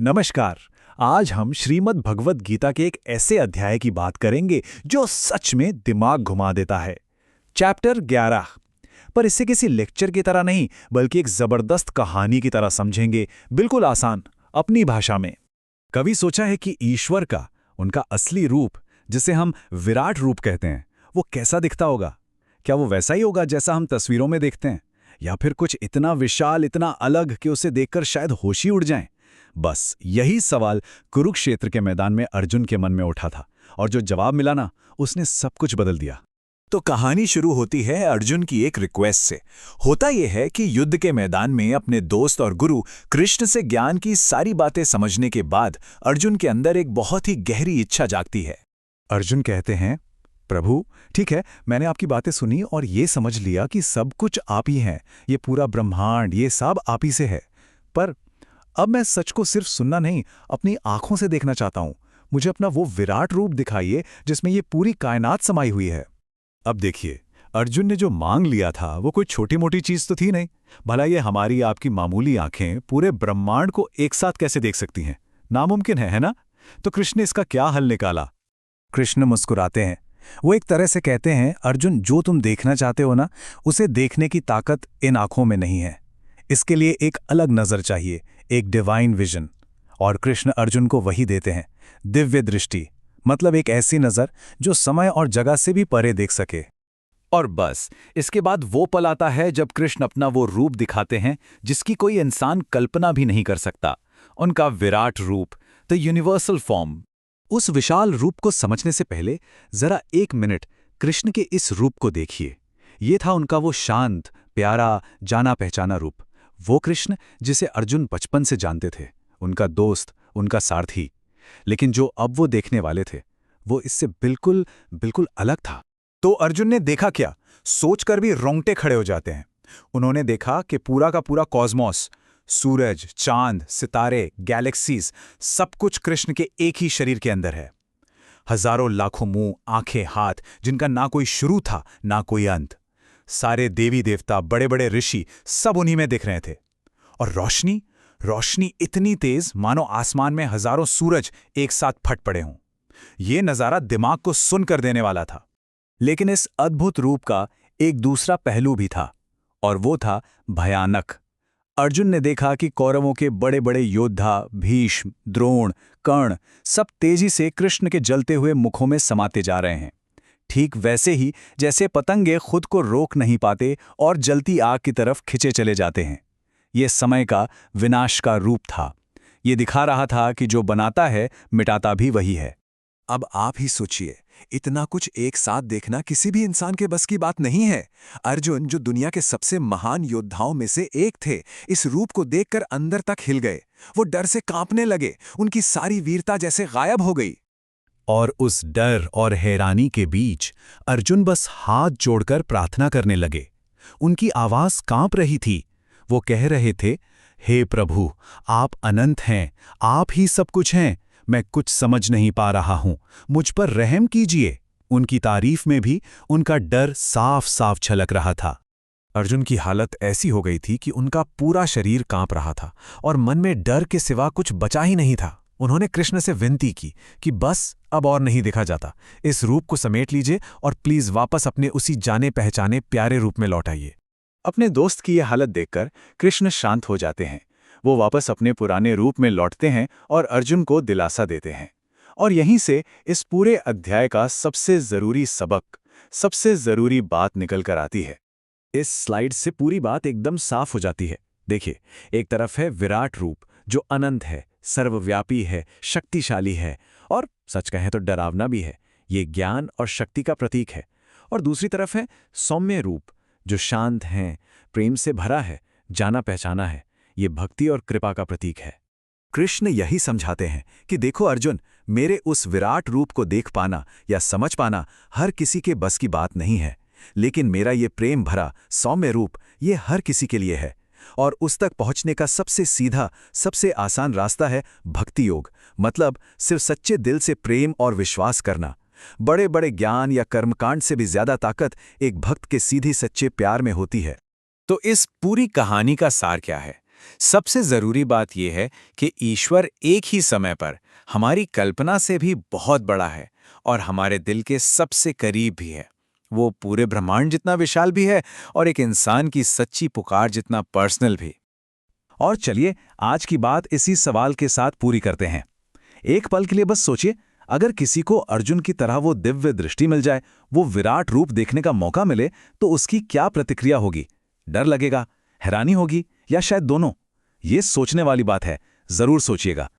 नमस्कार। आज हम श्रीमद् भगवत गीता के एक ऐसे अध्याय की बात करेंगे जो सच में दिमाग घुमा देता है। चैप्टर 11। पर इसे किसी लेक्चर की तरह नहीं बल्कि एक जबरदस्त कहानी की तरह समझेंगे, बिल्कुल आसान, अपनी भाषा में। कभी सोचा है कि ईश्वर का, उनका असली रूप, जिसे हम विराट रूप कहते हैं, वो कैसा दिखता होगा? क्या वो वैसा ही होगा जैसा हम तस्वीरों में देखते हैं, या फिर कुछ इतना विशाल, इतना अलग कि उसे देखकर शायद होश ही उड़ जाएं? बस यही सवाल कुरुक्षेत्र के मैदान में अर्जुन के मन में उठा था, और जो जवाब मिला ना, उसने सब कुछ बदल दिया। तो कहानी शुरू होती है अर्जुन की एक रिक्वेस्ट से। होता यह है कि युद्ध के मैदान में अपने दोस्त और गुरु कृष्ण से ज्ञान की सारी बातें समझने के बाद अर्जुन के अंदर एक बहुत ही गहरी इच्छा जागती है। अर्जुन कहते हैं, प्रभु, ठीक है, मैंने आपकी बातें सुनी और ये समझ लिया कि सब कुछ आप ही हैं, ये पूरा ब्रह्मांड, ये सब आप ही से है। पर अब मैं सच को सिर्फ सुनना नहीं, अपनी आंखों से देखना चाहता हूं। मुझे अपना वो विराट रूप दिखाइए जिसमें ये पूरी कायनात समाई हुई है। अब देखिए, अर्जुन ने जो मांग लिया था वो कोई छोटी मोटी चीज तो थी नहीं। भला ये हमारी आपकी मामूली आंखें पूरे ब्रह्मांड को एक साथ कैसे देख सकती हैं? नामुमकिन है ना? तो कृष्ण ने इसका क्या हल निकाला? कृष्ण मुस्कुराते हैं। वो एक तरह से कहते हैं, अर्जुन, जो तुम देखना चाहते हो ना, उसे देखने की ताकत इन आंखों में नहीं है। इसके लिए एक अलग नजर चाहिए, एक डिवाइन विजन। और कृष्ण अर्जुन को वही देते हैं, दिव्य दृष्टि, मतलब एक ऐसी नजर जो समय और जगह से भी परे देख सके। और बस इसके बाद वो पल आता है जब कृष्ण अपना वो रूप दिखाते हैं जिसकी कोई इंसान कल्पना भी नहीं कर सकता। उनका विराट रूप, द यूनिवर्सल फॉर्म। उस विशाल रूप को समझने से पहले जरा एक मिनट कृष्ण के इस रूप को देखिए। ये था उनका वो शांत, प्यारा, जाना पहचाना रूप। वो कृष्ण जिसे अर्जुन बचपन से जानते थे, उनका दोस्त, उनका सारथी। लेकिन जो अब वो देखने वाले थे, वो इससे बिल्कुल बिल्कुल अलग था। तो अर्जुन ने देखा क्या? सोचकर भी रोंगटे खड़े हो जाते हैं। उन्होंने देखा कि पूरा का पूरा कॉस्मॉस, सूरज, चांद, सितारे, गैलेक्सीज, सब कुछ कृष्ण के एक ही शरीर के अंदर है। हजारों लाखों मुंह, आंखें, हाथ, जिनका ना कोई शुरू था ना कोई अंत। सारे देवी देवता, बड़े बड़े ऋषि, सब उन्हीं में दिख रहे थे। और रोशनी रोशनी इतनी तेज मानो आसमान में हजारों सूरज एक साथ फट पड़े हों। यह नजारा दिमाग को सुन कर देने वाला था। लेकिन इस अद्भुत रूप का एक दूसरा पहलू भी था, और वो था भयानक। अर्जुन ने देखा कि कौरवों के बड़े बड़े योद्धा भीष्म, द्रोण, कर्ण सब तेजी से कृष्ण के जलते हुए मुखों में समाते जा रहे हैं। ठीक वैसे ही जैसे पतंगे खुद को रोक नहीं पाते और जलती आग की तरफ खिंचे चले जाते हैं। ये समय का विनाश का रूप था। ये दिखा रहा था कि जो बनाता है मिटाता भी वही है। अब आप ही सोचिए, इतना कुछ एक साथ देखना किसी भी इंसान के बस की बात नहीं है। अर्जुन, जो दुनिया के सबसे महान योद्धाओं में से एक थे, इस रूप को देखकर अंदर तक हिल गए। वो डर से कांपने लगे, उनकी सारी वीरता जैसे गायब हो गई। और उस डर और हैरानी के बीच अर्जुन बस हाथ जोड़कर प्रार्थना करने लगे। उनकी आवाज कांप रही थी। वो कह रहे थे, हे प्रभु, आप अनंत हैं, आप ही सब कुछ हैं। मैं कुछ समझ नहीं पा रहा हूं, मुझ पर रहम कीजिए। उनकी तारीफ में भी उनका डर साफ साफ झलक रहा था। अर्जुन की हालत ऐसी हो गई थी कि उनका पूरा शरीर कांप रहा था और मन में डर के सिवा कुछ बचा ही नहीं था। उन्होंने कृष्ण से विनती की कि बस अब और नहीं देखा जाता, इस रूप को समेट लीजिए और प्लीज वापस अपने उसी जाने पहचाने प्यारे रूप में लौट आइए। अपने दोस्त की यह हालत देखकर कृष्ण शांत हो जाते हैं। वो वापस अपने पुराने रूप में लौटते हैं और अर्जुन को दिलासा देते हैं। और यहीं से इस पूरे अध्याय का सबसे जरूरी सबक, सबसे जरूरी बात निकल कर आती है। इस स्लाइड से पूरी बात एकदम साफ हो जाती है। देखिए, एक तरफ है विराट रूप जो अनंत है, सर्वव्यापी है, शक्तिशाली है और सच कहें तो डरावना भी है। ये ज्ञान और शक्ति का प्रतीक है। और दूसरी तरफ है सौम्य रूप जो शांत है, प्रेम से भरा है, जाना पहचाना है। ये भक्ति और कृपा का प्रतीक है। कृष्ण यही समझाते हैं कि देखो अर्जुन, मेरे उस विराट रूप को देख पाना या समझ पाना हर किसी के बस की बात नहीं है, लेकिन मेरा ये प्रेम भरा सौम्य रूप, ये हर किसी के लिए है। और उस तक पहुंचने का सबसे सीधा, सबसे आसान रास्ता है भक्ति योग, मतलब सिर्फ सच्चे दिल से प्रेम और विश्वास करना। बड़े बड़े ज्ञान या कर्मकांड से भी ज्यादा ताकत एक भक्त के सीधे सच्चे प्यार में होती है। तो इस पूरी कहानी का सार क्या है? सबसे जरूरी बात यह है कि ईश्वर एक ही समय पर हमारी कल्पना से भी बहुत बड़ा है और हमारे दिल के सबसे करीब भी है। वो पूरे ब्रह्मांड जितना विशाल भी है और एक इंसान की सच्ची पुकार जितना पर्सनल भी। और चलिए आज की बात इसी सवाल के साथ पूरी करते हैं। एक पल के लिए बस सोचिए, अगर किसी को अर्जुन की तरह वो दिव्य दृष्टि मिल जाए, वो विराट रूप देखने का मौका मिले, तो उसकी क्या प्रतिक्रिया होगी? डर लगेगा, हैरानी होगी, या शायद दोनों? ये सोचने वाली बात है, जरूर सोचिएगा।